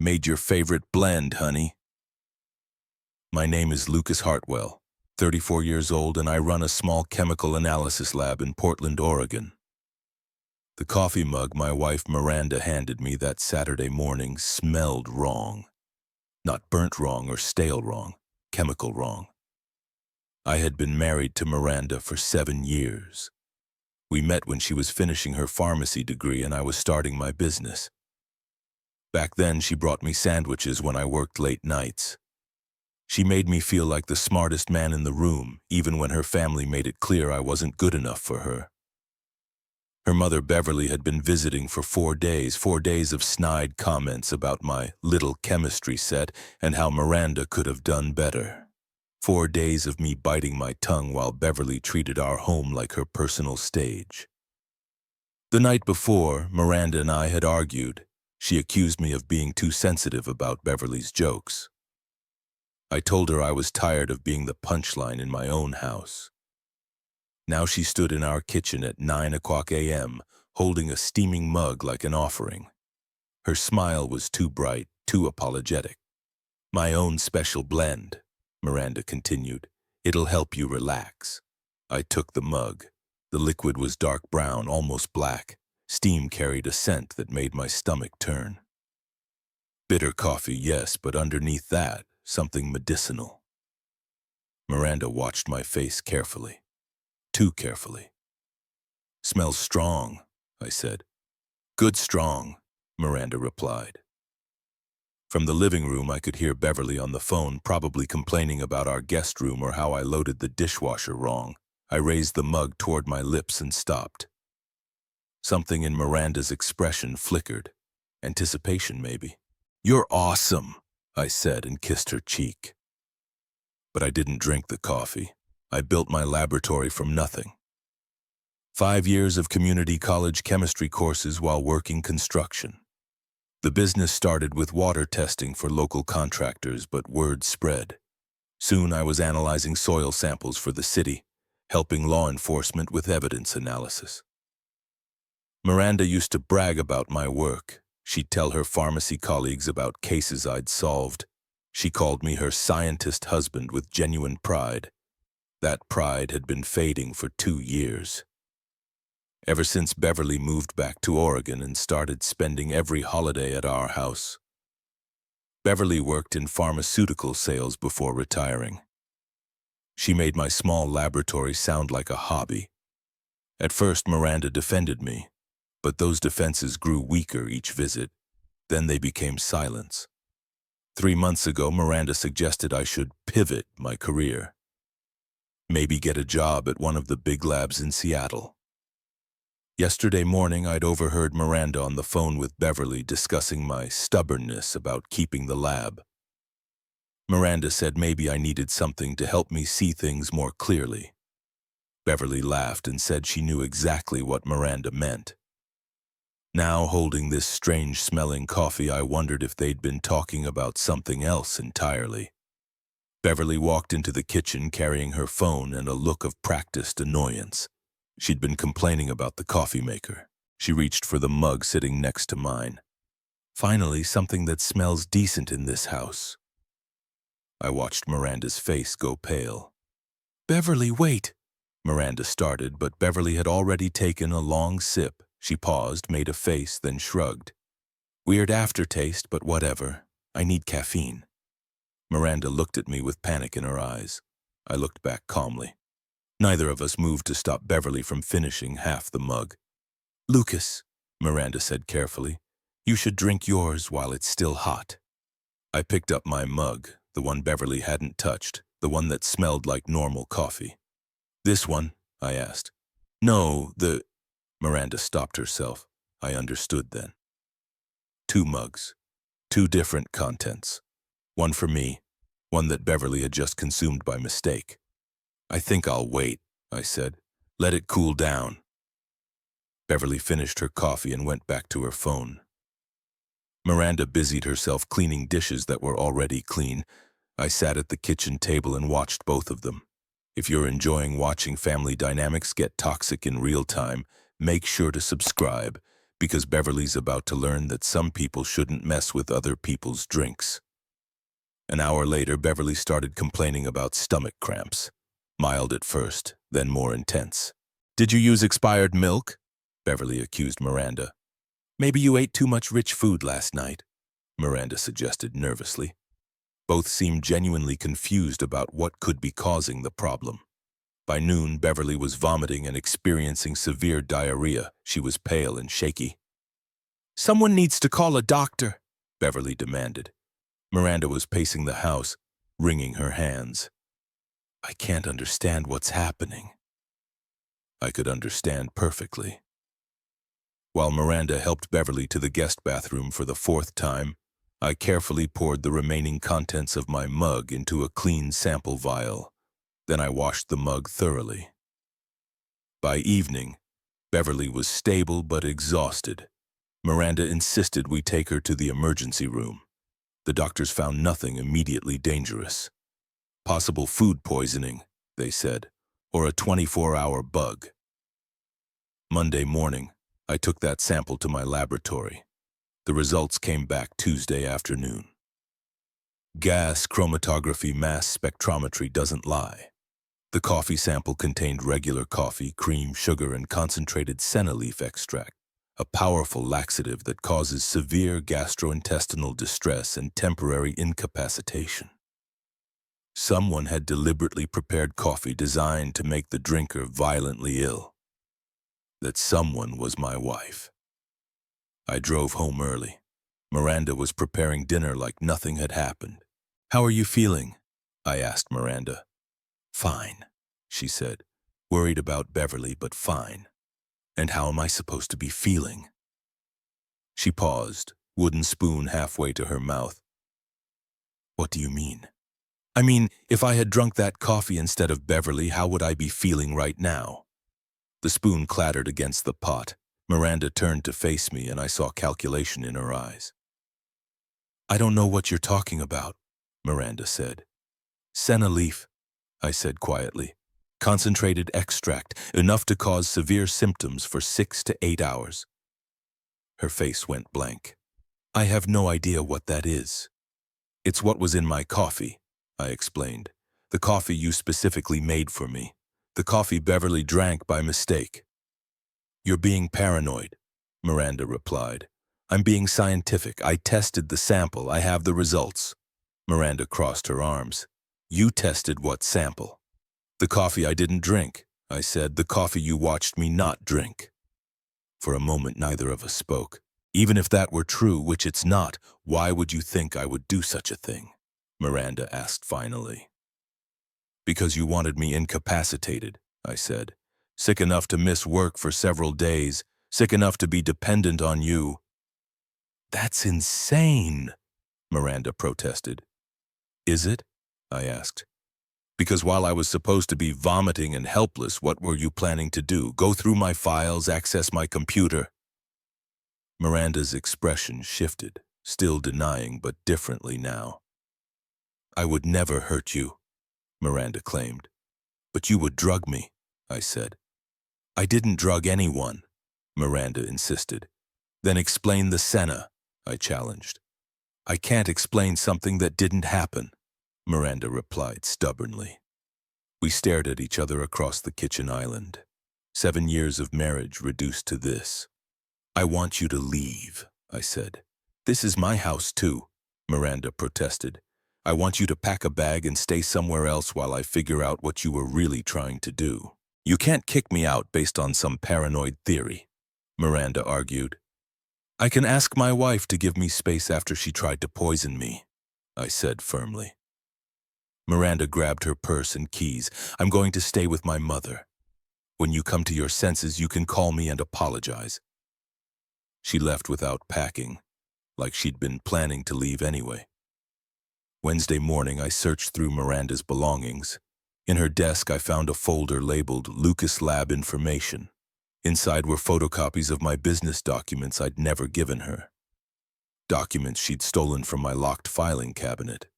Made your favorite blend, honey. My name is Lucas Hartwell, 34 years old, and I run a small chemical analysis lab in Portland, Oregon. The coffee mug my wife Miranda handed me that Saturday morning smelled wrong. Not burnt wrong or stale wrong, chemical wrong. I had been married to Miranda for 7 years. We met when she was finishing her pharmacy degree and I was starting my business. Back then, she brought me sandwiches when I worked late nights. She made me feel like the smartest man in the room, even when her family made it clear I wasn't good enough for her. Her mother, Beverly, had been visiting for 4 days of snide comments about my little chemistry set and how Miranda could have done better. 4 days of me biting my tongue while Beverly treated our home like her personal stage. The night before, Miranda and I had argued. She accused me of being too sensitive about Beverly's jokes. I told her I was tired of being the punchline in my own house. Now she stood in our kitchen at 9 a.m., holding a steaming mug like an offering. Her smile was too bright, too apologetic. "My own special blend," Miranda continued. "It'll help you relax." I took the mug. The liquid was dark brown, almost black. Steam carried a scent that made my stomach turn. Bitter coffee, yes, but underneath that, something medicinal. Miranda watched my face carefully. Too carefully. "Smells strong," I said. "Good strong," Miranda replied. From the living room, I could hear Beverly on the phone, probably complaining about our guest room or how I loaded the dishwasher wrong. I raised the mug toward my lips and stopped. Something in Miranda's expression flickered. Anticipation, maybe. "You're awesome," I said and kissed her cheek. But I didn't drink the coffee. I built my laboratory from nothing. 5 years of community college chemistry courses while working construction. The business started with water testing for local contractors, but word spread. Soon I was analyzing soil samples for the city, helping law enforcement with evidence analysis. Miranda used to brag about my work. She'd tell her pharmacy colleagues about cases I'd solved. She called me her scientist husband with genuine pride. That pride had been fading for 2 years. Ever since Beverly moved back to Oregon and started spending every holiday at our house. Beverly worked in pharmaceutical sales before retiring. She made my small laboratory sound like a hobby. At first, Miranda defended me, but those defenses grew weaker each visit. Then they became silence. 3 months ago, Miranda suggested I should pivot my career. Maybe get a job at one of the big labs in Seattle. Yesterday morning, I'd overheard Miranda on the phone with Beverly discussing my stubbornness about keeping the lab. Miranda said maybe I needed something to help me see things more clearly. Beverly laughed and said she knew exactly what Miranda meant. Now, holding this strange-smelling coffee, I wondered if they'd been talking about something else entirely. Beverly walked into the kitchen carrying her phone and a look of practiced annoyance. She'd been complaining about the coffee maker. She reached for the mug sitting next to mine. "Finally, something that smells decent in this house." I watched Miranda's face go pale. "Beverly, wait!" Miranda started, but Beverly had already taken a long sip. She paused, made a face, then shrugged. "Weird aftertaste, but whatever. I need caffeine." Miranda looked at me with panic in her eyes. I looked back calmly. Neither of us moved to stop Beverly from finishing half the mug. "Lucas," Miranda said carefully, "you should drink yours while it's still hot." I picked up my mug, the one Beverly hadn't touched, the one that smelled like normal coffee. "This one?" I asked. "No, Miranda stopped herself. I understood then. 2 mugs. 2 different contents. One for me, one that Beverly had just consumed by mistake. "I think I'll wait," I said. "Let it cool down." Beverly finished her coffee and went back to her phone. Miranda busied herself cleaning dishes that were already clean. I sat at the kitchen table and watched both of them. If you're enjoying watching family dynamics get toxic in real time, make sure to subscribe. Because Beverly's about to learn that some people shouldn't mess with other people's drinks. An hour later, Beverly started complaining about stomach cramps. Mild at first, then more intense. "Did you use expired milk?" Beverly accused Miranda. "Maybe you ate too much rich food last night," Miranda suggested nervously. Both seemed genuinely confused about what could be causing the problem. By noon, Beverly was vomiting and experiencing severe diarrhea. She was pale and shaky. "Someone needs to call a doctor," Beverly demanded. Miranda was pacing the house, wringing her hands. "I can't understand what's happening." I could understand perfectly. While Miranda helped Beverly to the guest bathroom for the fourth time, I carefully poured the remaining contents of my mug into a clean sample vial. Then I washed the mug thoroughly. By evening, Beverly was stable but exhausted. Miranda insisted we take her to the emergency room. The doctors found nothing immediately dangerous. Possible food poisoning, they said, or a 24-hour bug. Monday morning, I took that sample to my laboratory. The results came back Tuesday afternoon. Gas chromatography mass spectrometry doesn't lie. The coffee sample contained regular coffee, cream, sugar, and concentrated senna leaf extract, a powerful laxative that causes severe gastrointestinal distress and temporary incapacitation. Someone had deliberately prepared coffee designed to make the drinker violently ill. That someone was my wife. I drove home early. Miranda was preparing dinner like nothing had happened. "How are you feeling?" I asked Miranda. "Fine," she said, worried about Beverly, but fine. "And how am I supposed to be feeling?" She paused, wooden spoon halfway to her mouth. "What do you mean?" "I mean, if I had drunk that coffee instead of Beverly, how would I be feeling right now?" The spoon clattered against the pot. Miranda turned to face me, and I saw calculation in her eyes. "I don't know what you're talking about," Miranda said. "Senna leaf," I said quietly. "Concentrated extract, enough to cause severe symptoms for 6 to 8 hours. Her face went blank. "I have no idea what that is." "It's what was in my coffee," I explained. "The coffee you specifically made for me. The coffee Beverly drank by mistake." "You're being paranoid," Miranda replied. "I'm being scientific. I tested the sample. I have the results." Miranda crossed her arms. "You tested what sample?" "The coffee I didn't drink," I said. "The coffee you watched me not drink." For a moment, neither of us spoke. "Even if that were true, which it's not, why would you think I would do such a thing?" Miranda asked finally. "Because you wanted me incapacitated," I said. "Sick enough to miss work for several days, sick enough to be dependent on you." "That's insane," Miranda protested. "Is it?" I asked. "Because while I was supposed to be vomiting and helpless, what were you planning to do? Go through my files, access my computer?" Miranda's expression shifted, still denying but differently now. "I would never hurt you," Miranda claimed. "But you would drug me," I said. "I didn't drug anyone," Miranda insisted. "Then explain the senna," I challenged. "I can't explain something that didn't happen," Miranda replied stubbornly. We stared at each other across the kitchen island. 7 years of marriage reduced to this. "I want you to leave," I said. "This is my house too," Miranda protested. "I want you to pack a bag and stay somewhere else while I figure out what you were really trying to do. You can't kick me out based on some paranoid theory," Miranda argued. "I can ask my wife to give me space after she tried to poison me," I said firmly. Miranda grabbed her purse and keys. "I'm going to stay with my mother. When you come to your senses, you can call me and apologize." She left without packing, like she'd been planning to leave anyway. Wednesday morning, I searched through Miranda's belongings. In her desk, I found a folder labeled Lucas Lab Information. Inside were photocopies of my business documents I'd never given her. Documents she'd stolen from my locked filing cabinet.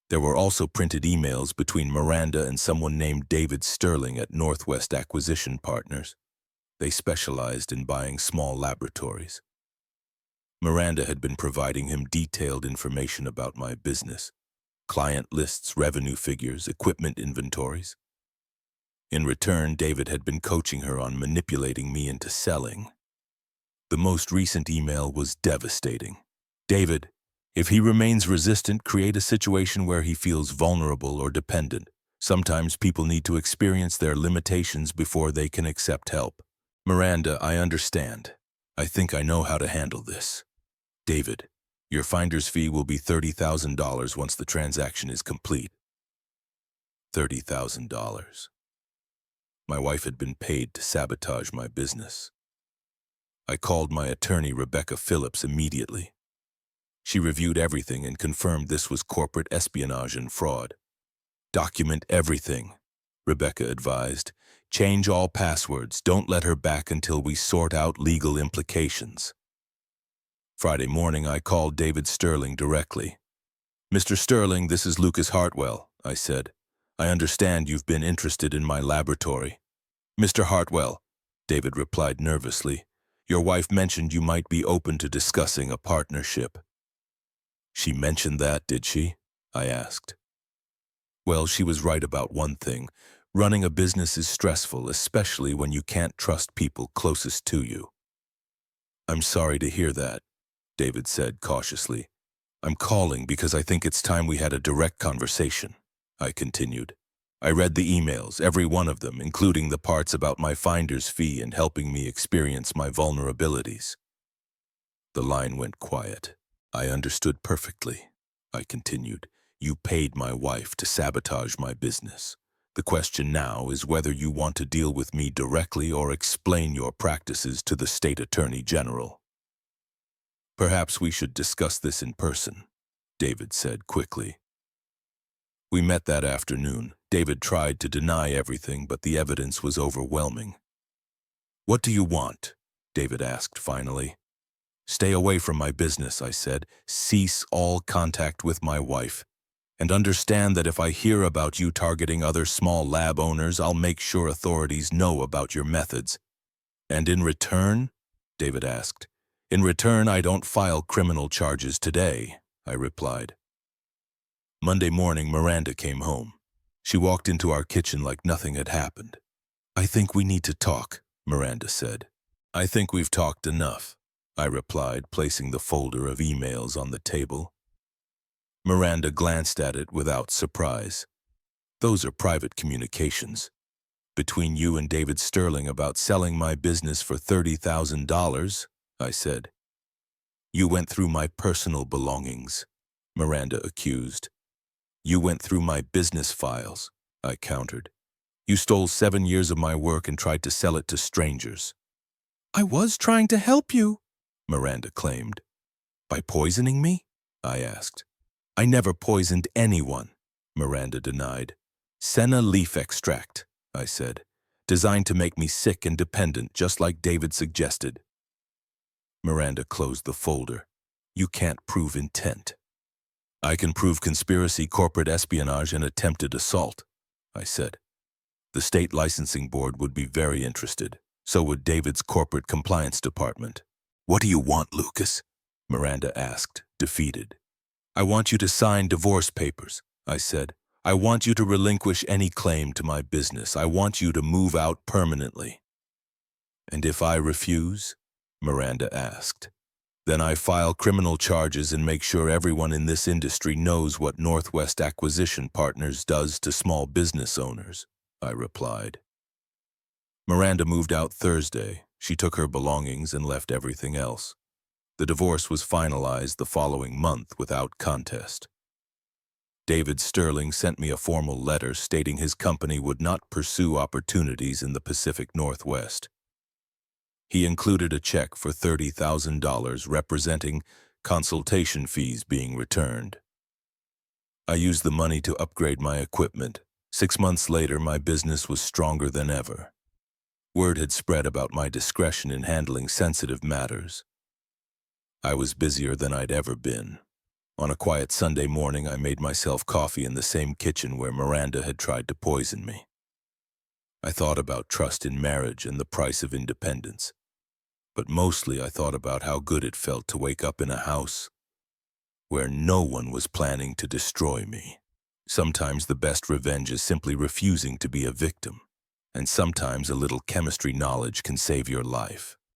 There were also printed emails between Miranda and someone named David Sterling at Northwest Acquisition Partners. They specialized in buying small laboratories. Miranda had been providing him detailed information about my business, client lists, revenue figures, equipment inventories. In return, David had been coaching her on manipulating me into selling. The most recent email was devastating. David, if he remains resistant, create a situation where he feels vulnerable or dependent. Sometimes people need to experience their limitations before they can accept help. Miranda, I understand. I think I know how to handle this. David, your finder's fee will be $30,000 once the transaction is complete. $30,000. My wife had been paid to sabotage my business. I called my attorney, Rebecca Phillips, immediately. She reviewed everything and confirmed this was corporate espionage and fraud. Document everything, Rebecca advised. Change all passwords. Don't let her back until we sort out legal implications. Friday morning, I called David Sterling directly. Mr. Sterling, this is Lucas Hartwell, I said. I understand you've been interested in my laboratory. Mr. Hartwell, David replied nervously, your wife mentioned you might be open to discussing a partnership. She mentioned that, did she? I asked. Well, she was right about one thing. Running a business is stressful, especially when you can't trust people closest to you. I'm sorry to hear that, David said cautiously. I'm calling because I think it's time we had a direct conversation, I continued. I read the emails, every one of them, including the parts about my finder's fee and helping me experience my vulnerabilities. The line went quiet. I understood perfectly, I continued. You paid my wife to sabotage my business. The question now is whether you want to deal with me directly or explain your practices to the state attorney general. Perhaps we should discuss this in person, David said quickly. We met that afternoon. David tried to deny everything, but the evidence was overwhelming. What do you want? David asked finally. Stay away from my business, I said. Cease all contact with my wife. And understand that if I hear about you targeting other small lab owners, I'll make sure authorities know about your methods. And in return? David asked. In return, I don't file criminal charges today, I replied. Monday morning, Miranda came home. She walked into our kitchen like nothing had happened. I think we need to talk, Miranda said. I think we've talked enough, I replied, placing the folder of emails on the table. Miranda glanced at it without surprise. Those are private communications. Between you and David Sterling about selling my business for $30,000, I said. You went through my personal belongings, Miranda accused. You went through my business files, I countered. You stole 7 years of my work and tried to sell it to strangers. I was trying to help you, Miranda claimed. By poisoning me? I asked. I never poisoned anyone, Miranda denied. Senna leaf extract, I said, designed to make me sick and dependent, just like David suggested. Miranda closed the folder. You can't prove intent. I can prove conspiracy, corporate espionage, and attempted assault, I said. The state licensing board would be very interested. So would David's corporate compliance department. What do you want, Lucas? Miranda asked, defeated. I want you to sign divorce papers, I said. I want you to relinquish any claim to my business. I want you to move out permanently. And if I refuse? Miranda asked. Then I file criminal charges and make sure everyone in this industry knows what Northwest Acquisition Partners does to small business owners, I replied. Miranda moved out Thursday. She took her belongings and left everything else. The divorce was finalized the following month without contest. David Sterling sent me a formal letter stating his company would not pursue opportunities in the Pacific Northwest. He included a check for $30,000 representing consultation fees being returned. I used the money to upgrade my equipment. 6 months later, my business was stronger than ever. Word had spread about my discretion in handling sensitive matters. I was busier than I'd ever been. On a quiet Sunday morning, I made myself coffee in the same kitchen where Miranda had tried to poison me. I thought about trust in marriage and the price of independence. But mostly I thought about how good it felt to wake up in a house where no one was planning to destroy me. Sometimes the best revenge is simply refusing to be a victim, and sometimes a little chemistry knowledge can save your life.